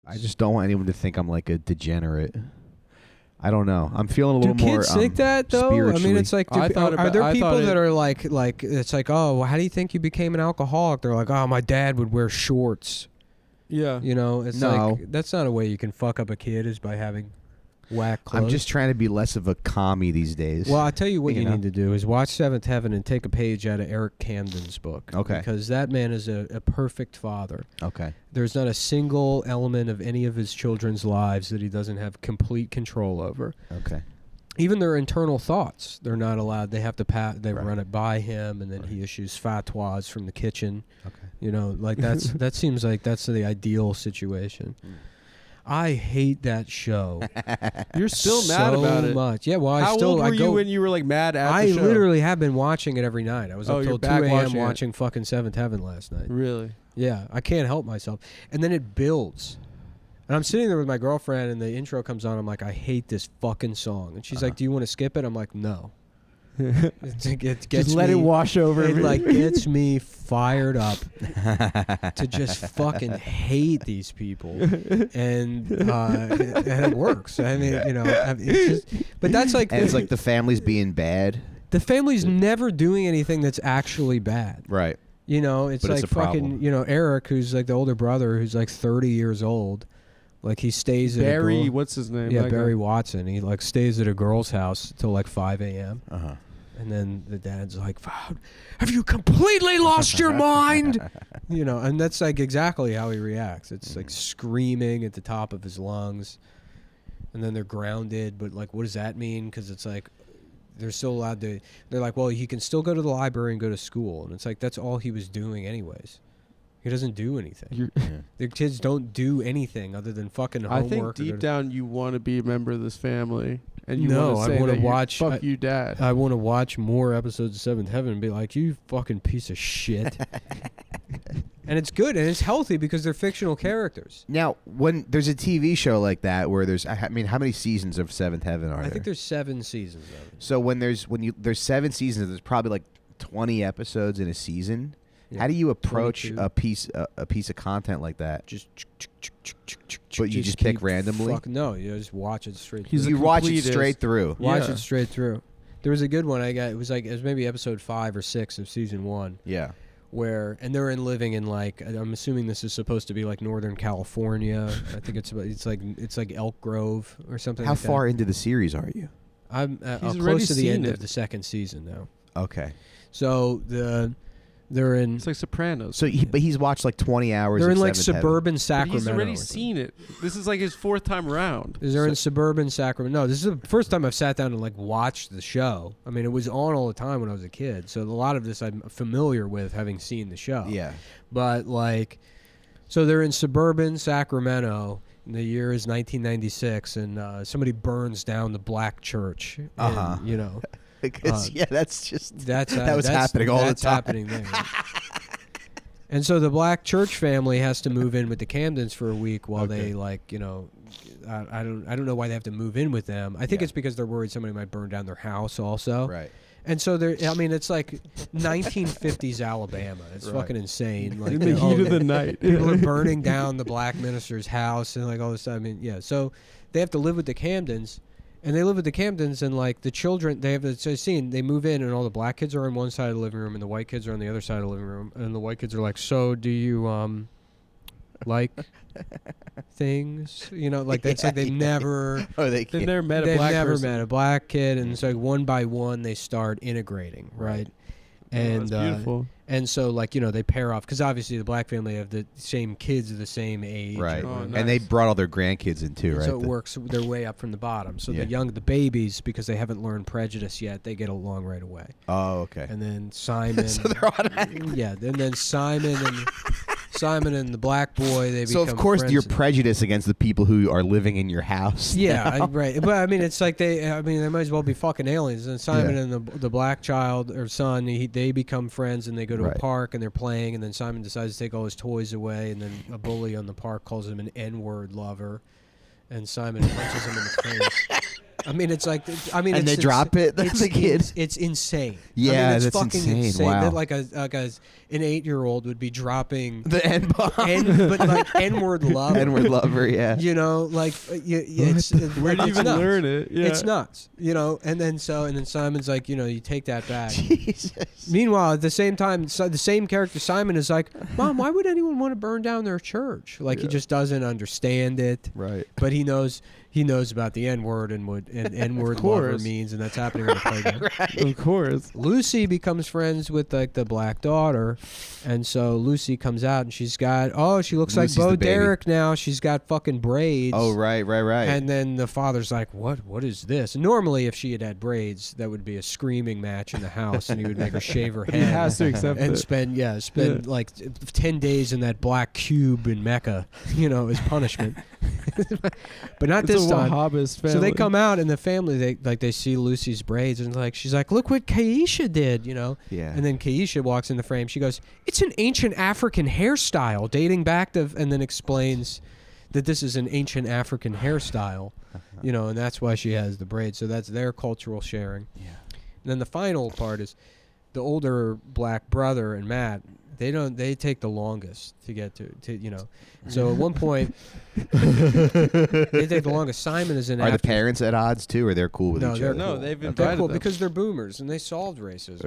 I just don't want anyone to think I'm like a degenerate. I don't know. I'm feeling a little more. Do kids think that though? I mean, it's like, are there people that are like, it's like, oh, well, how do you think you became an alcoholic? They're like, oh, my dad would wear shorts. Yeah. You know, it's like, that's not a way you can fuck up a kid, is by having whack clothes. I'm just trying to be less of a commie these days. Well, I'll tell you what you need to do is watch Seventh Heaven and take a page out of Eric Camden's book. Okay. Because that man is a perfect father. Okay. There's not a single element of any of his children's lives that he doesn't have complete control over. Okay. Even their internal thoughts, they're not allowed. They have to they run it by him, and then he issues fatwas from the kitchen. Okay. You know, like that seems like that's the ideal situation. I hate that show. You're still mad about it. So much. Yeah, well, How old were you when you were like mad at the show? I literally have been watching it every night. I was up till 2 a.m. watching fucking Seventh Heaven last night. Really? Yeah, I can't help myself. And then it builds. And I'm sitting there with my girlfriend, and the intro comes on. I'm like, I hate this fucking song. And she's like, do you want to skip it? I'm like, no. It gets just let it wash over it me. Like gets me fired up to just fucking hate these people, and it works. I mean, you know, it's just, but that's like, and it's like the family's being bad. The family's never doing anything that's actually bad. Right. You know, it's like fucking, you know, Eric, who's like the older brother, who's like 30 years old. Like he stays at Barry, what's his name? Yeah, Barry Watson. He like stays at a girl's house till like 5 a.m. Uh-huh. And then the dad's like, have you completely lost your mind? You know, and that's like exactly how he reacts. It's like screaming at the top of his lungs. And then they're grounded. But like, what does that mean? Because it's like, they're still allowed to, they're like, well, he can still go to the library and go to school. And it's like, that's all he was doing anyways. He doesn't do anything. The kids don't do anything other than fucking homework. I think deep down you want to be a member of this family. And you no, want to say I want to watch. Fuck you, Dad. I want to watch more episodes of Seventh Heaven and be like, you fucking piece of shit. And it's good and it's healthy because they're fictional characters. Now, when there's a TV show like that where there's, I mean, how many seasons of Seventh Heaven are there? I think there's 7 seasons of it. So there's 7 seasons, there's probably like 20 episodes in a season. Yeah. How do you approach 22. a piece of content like that? But you just pick randomly? No, you just watch it straight through. You watch it straight through. Watch it straight through. There was a good one I got. It was maybe episode 5 or 6 of season 1. Yeah. And they're living in like, I'm assuming this is supposed to be like Northern California. I think it's like Elk Grove or something. How far into the series are you? I'm close to the end of the second season now. Okay. So they're in. It's like Sopranos. So, but he's watched like 20 hours. They're in like suburban Sacramento. But he's already seen it. This is like his 4th time around. They're in suburban Sacramento. No, this is the first time I've sat down and like watched the show. I mean, it was on all the time when I was a kid, so a lot of this I'm familiar with, having seen the show. Yeah. But like, so they're in suburban Sacramento. And the year is 1996, and somebody burns down the black church. And, you know. Because that's happening all the time. That's happening there. And so the black church family has to move in with the Camdens for a week while they like, you know, I don't know why they have to move in with them. I think it's because they're worried somebody might burn down their house also. Right. And so it's like 1950s Alabama. It's fucking insane. Like in the heat of the night, people are burning down the black minister's house and like all this stuff. I mean, yeah. So they have to live with the Camdens. And they live with the Camdens, and like the children, they have a scene. They move in, and all the black kids are on one side of the living room, and the white kids are on the other side of the living room. And the white kids are like, "So, do you like things?" You know, like it's like they've never. They've never met a black person. They've never met a black kid, and it's like one by one they start integrating, right? And that's beautiful. And so, like, you know, they pair off because obviously the black family have the same kids of the same age, right? Nice. And they brought all their grandkids in too, right? So it works their way up from the bottom. So the babies, because they haven't learned prejudice yet, they get along right away. Oh, okay. And then Simon, so they're automatically, and then Simon and the black boy, they become so of course friends. you're prejudiced against the people who are living in your house. Yeah, right. But I mean, it's like they might as well be fucking aliens. And Simon and the black child or son, they become friends, and they go to a park and they're playing, and then Simon decides to take all his toys away, and then a bully on the park calls him an N-word lover, and Simon punches him in the face. I mean, it's like, and it's they drop it. That's the kid. It's insane. Yeah, it's that's fucking insane. Wow. That like an 8-year-old would be dropping the N-bomb, but like N-word lover. N-word lover, yeah. You know, like it's where do you even nuts. learn it? Yeah. It's nuts. You know, and then Simon's like, you know, you take that back. Jesus. Meanwhile, at the same time, the same character Simon is like, Mom, why would anyone want to burn down their church? Like he just doesn't understand it. Right. But he knows about the N-word and what an N-word lover means, and that's happening on the playground. Right. Of course. Lucy becomes friends with like the black daughter, and so Lucy comes out and she looks Lucy's like Bo the baby. Derek now. She's got fucking braids. Oh, right. And then the father's like, what is this? And normally if she had braids, that would be a screaming match in the house, and he would make her shave her head. He has to accept and it. spend like 10 days in that black cube in Mecca, you know, as punishment. But not this time. Wahhabist family. So they come out, and the family, they see Lucy's braids, and like she's like, look what Kaisha did, you know. Yeah. And then Kaisha walks in the frame. She goes, it's an ancient African hairstyle dating back to, and then explains that this is an ancient African hairstyle, you know, and that's why she has the braids. So that's their cultural sharing. Yeah. And then the final part is the older black brother and Matt. They take the longest to get to you know. So at one point, they take the longest. Simon is in. Are the parents at odds too, or they're cool with each other? No, they've They're invited cool them. because they're boomers and they solved racism.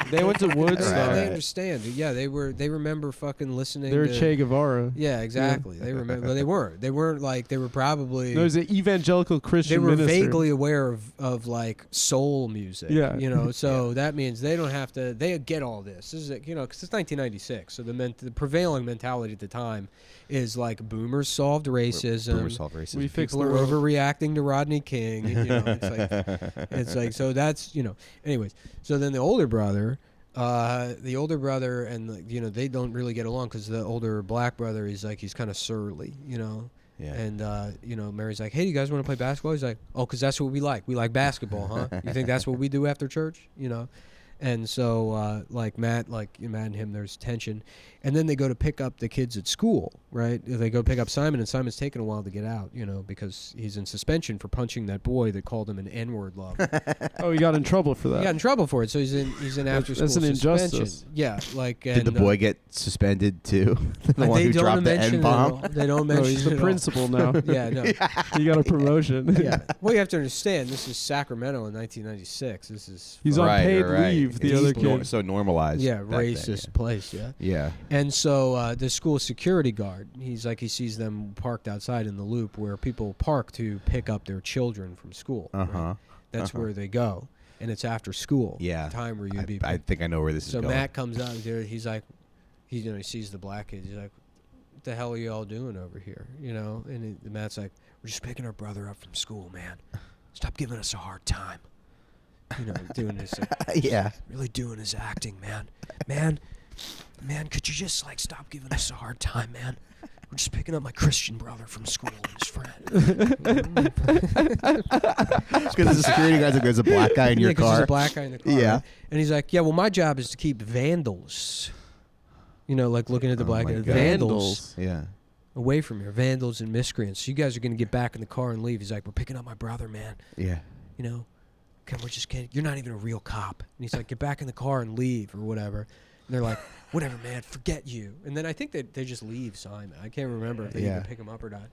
They went to Woodstock. They understand. Yeah, they remember fucking listening. They're to, Che Guevara. Yeah, exactly. They remember. They weren't like they were probably. No, it was an evangelical Christian. They were minister. vaguely aware of like soul music. Yeah. You know, so that means they don't have to. They get all this. This is you know, because it's 1996, so the prevailing mentality at the time is like boomers solved racism. Boomers solved racism. We fixed People the are world. overreacting to Rodney King. You know, it's like so that's, you know. Anyways, so then the older brother and you know, they don't really get along because the older black brother is like, he's kind of surly, you know. Yeah. And you know, Mary's like, hey, do you guys want to play basketball? He's like, oh, because that's what we like. We like basketball, huh? You think that's what we do after church? You know. And so, Matt and him, there's tension. And then they go to pick up the kids at school, right? They go pick up Simon, and Simon's taking a while to get out, you know, because he's in suspension for punching that boy that called him an N-word lover. Oh, he got in trouble for that. He got in trouble for it, so he's in after school That's an suspension. injustice. Yeah, like. Did the boy get suspended too? The one they who don't dropped the mention N-bomb? They don't mention No, he's it the at all. principal now. Yeah, no. He got a promotion. Yeah. Well, you have to understand, this is Sacramento in 1996. This is He's on paid right. leave. The It's other nor- kid. so normalized. yeah, back then, racist place. Yeah. Yeah. And so the school security guard, he sees them parked outside in the loop where people park to pick up their children from school. Uh huh. Right? That's where they go, and it's after school. Yeah. Time where you'd be. I think I know where this is So going. Matt comes out there. He's like, he sees the black kids. He's like, what the hell are you all doing over here? You know, and Matt's like, we're just picking our brother up from school, man. Stop giving us a hard time. You know, doing this. Yeah. Really doing his acting, man. Man, could you just like stop giving us a hard time, man? We're just picking up my Christian brother from school and his friend. Because the security guys like, there's a black guy in your 'cause car. there's a black guy in the car. Yeah. Right? And he's like, yeah, well, my job is to keep vandals. You know, like looking at the Oh black my guy. God. Vandals Yeah. away from here. Vandals and miscreants. So you guys are going to get back in the car and leave. He's like, we're picking up my brother, man. Yeah. You know, come, we're just kidding. You're not even a real cop. And he's like, get back in the car and leave or whatever. And they're like, whatever, man, forget you. And then I think that they just leave Simon. I can't remember if they even pick him up or not.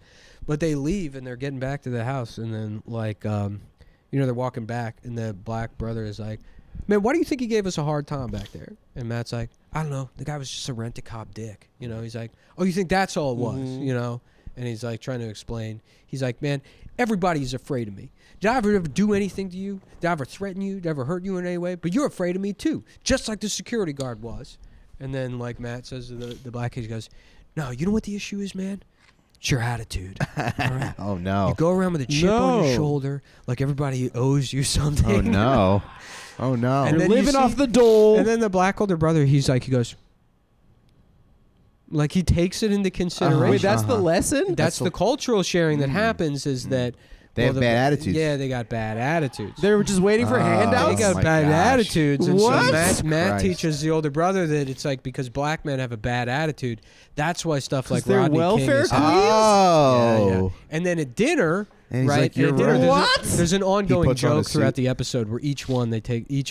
But they leave and they're getting back to the house. And then, like, you know, they're walking back. And the black brother is like, man, why do you think he gave us a hard time back there? And Matt's like, I don't know. The guy was just a rent-a-cop dick. You know, he's like, oh, you think that's all it was? Mm-hmm. You know? And he's like trying to explain. He's like, man, everybody's afraid of me. Did I ever do anything to you? Did I ever threaten you? Did I ever hurt you in any way? But you're afraid of me too, just like the security guard was. And then, like Matt says to the black kid, he goes, no, you know what the issue is, man? It's your attitude. All right? Oh no. You go around with a chip on your shoulder like everybody owes you something. Oh no. Oh no. And You're then you living see- off the dole. And then the black older brother, he goes, like he takes it into consideration. Wait, that's the lesson? That's the cultural sharing that happens is that They have bad attitudes. Yeah, they got bad attitudes. They were just waiting for handouts? They got my bad gosh. attitudes. And What? so Matt Christ. teaches the older brother that it's like because black men have a bad attitude, that's why stuff like they're Rodney welfare King is queens? happening. Oh. Yeah. And then at dinner, And he's right? like, "You're Dinner, right." There's an ongoing puts on a joke throughout suit. the episode where each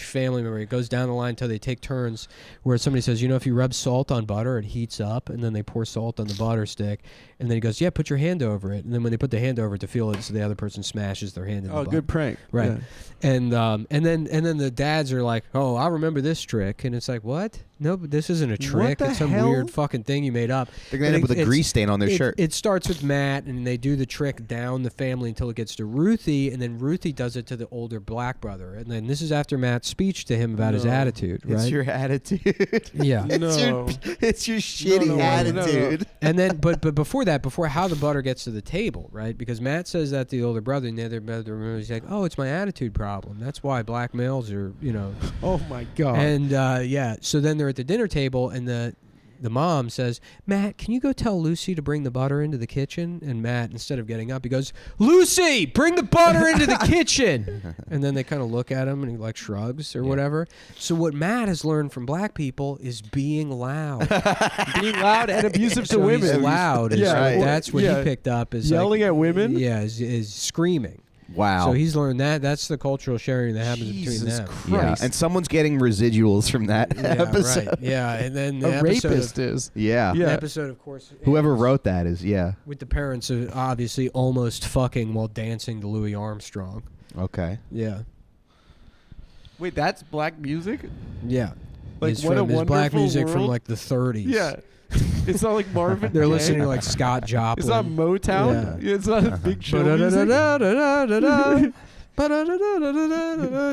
family member, it goes down the line until they take turns, where somebody says, if you rub salt on butter, it heats up, and then they pour salt on the butter stick, and then he goes, yeah, put your hand over it, and then when they put the hand over it to feel it, so the other person smashes their hand in the butter. Good prank. Right. Yeah. And then the dads are like, oh, I remember this trick, and it's like, what? No, but this isn't a trick. It's some weird fucking thing you made up. They're gonna end up with a grease stain on their shirt. It starts with Matt, and they do the trick down the family until it gets to Ruthie, and then Ruthie does it to the older black brother, and then this is after Matt's speech to him about his attitude. Right? It's your attitude. Yeah. It's your shitty attitude. And then, but before that, before how the butter gets to the table, right? Because Matt says that to the older brother, and the other brother remembers, he's like, oh, it's my attitude problem. That's why black males are, Oh my God. And so then they're at the dinner table, and the mom says, Matt, can you go tell Lucy to bring the butter into the kitchen? And Matt, instead of getting up, he goes, Lucy, bring the butter into the kitchen. And then they kind of look at him, and he like shrugs or whatever. So what Matt has learned from black people is being loud. Being loud and abusive to So women. he's loud. Yeah, Right. well, That's what he picked up. Is yelling at women? Yeah, is screaming. Wow. So he's learned that. That's the cultural sharing that happens between them. Yeah, and someone's getting residuals from that episode. Right. Yeah, and then the A rapist is. Yeah. The episode, of course. Whoever wrote that is, with the parents obviously almost fucking while dancing to Louis Armstrong. Okay. Yeah. Wait, that's black music? Yeah. Like, It's what a from, it's black wonderful music from world. like the 30s. Yeah. It's not like Marvin They're Gaye. listening to like Scott Joplin. It's not Motown. Yeah. It's not a big show music.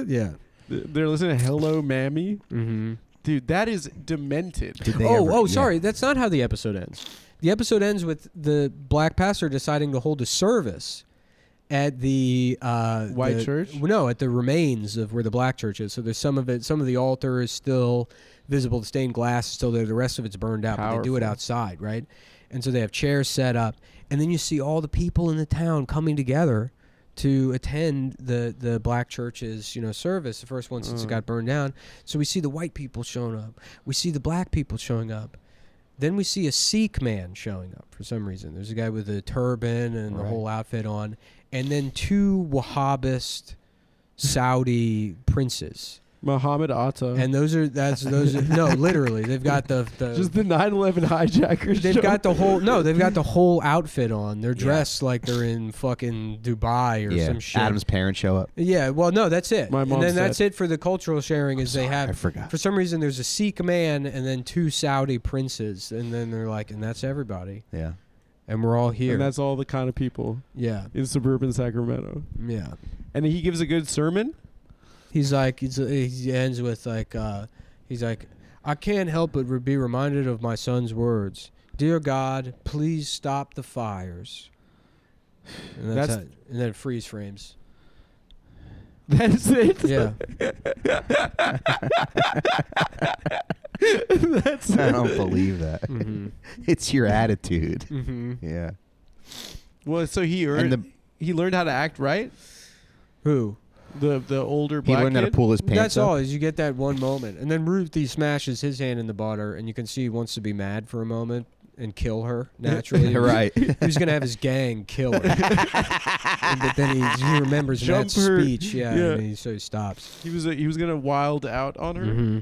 Yeah. They're listening to Hello Mammy. Mm-hmm. Dude, that is demented. Sorry. That's not how the episode ends. The episode ends with the black pastor deciding to hold a service at the White church? No, at the remains of where the black church is. So there's some of the altar is still visible, the stained glass is still there, the rest of it's burned out, but they do it outside, right? And so they have chairs set up, and then you see all the people in the town coming together to attend the black church's service, the first one since it got burned down. So we see the white people showing up, we see the black people showing up. Then we see a Sikh man showing up for some reason. There's a guy with a turban and the whole outfit on. And then two Wahhabist Saudi princes. Muhammad Atta. And those are no, literally. They've got the just the 9/11 hijackers. They've got the whole outfit on. They're dressed like they're in fucking Dubai or some shit. Adam's parents show up. Yeah, well, no, that's it. My mom and then said. that's it for the cultural sharing. Is they have I forgot. for some reason there's a Sikh man and then two Saudi princes, and then they're like, and that's everybody. Yeah. And we're all here. And that's all the kind of people Yeah. in suburban Sacramento. Yeah. And he gives a good sermon. He's like, he ends with like, he's like, I can't help but be reminded of my son's words. Dear God, please stop the fires. And and then freeze frames. That's it. Yeah. I don't believe that. Mm-hmm. It's your attitude. Mm-hmm. Yeah. Well, so he learned how to act right. Who? The older He black learned how to kid? pull his pants That's up. all. Is you get that one moment, and then Ruthie smashes his hand in the butter, and you can see he wants to be mad for a moment and kill her naturally. Right. He's gonna have his gang kill her, but then he remembers Jump Matt's her. speech. Yeah. Yeah. And so he stops. He was gonna wild out on her. Mm-hmm.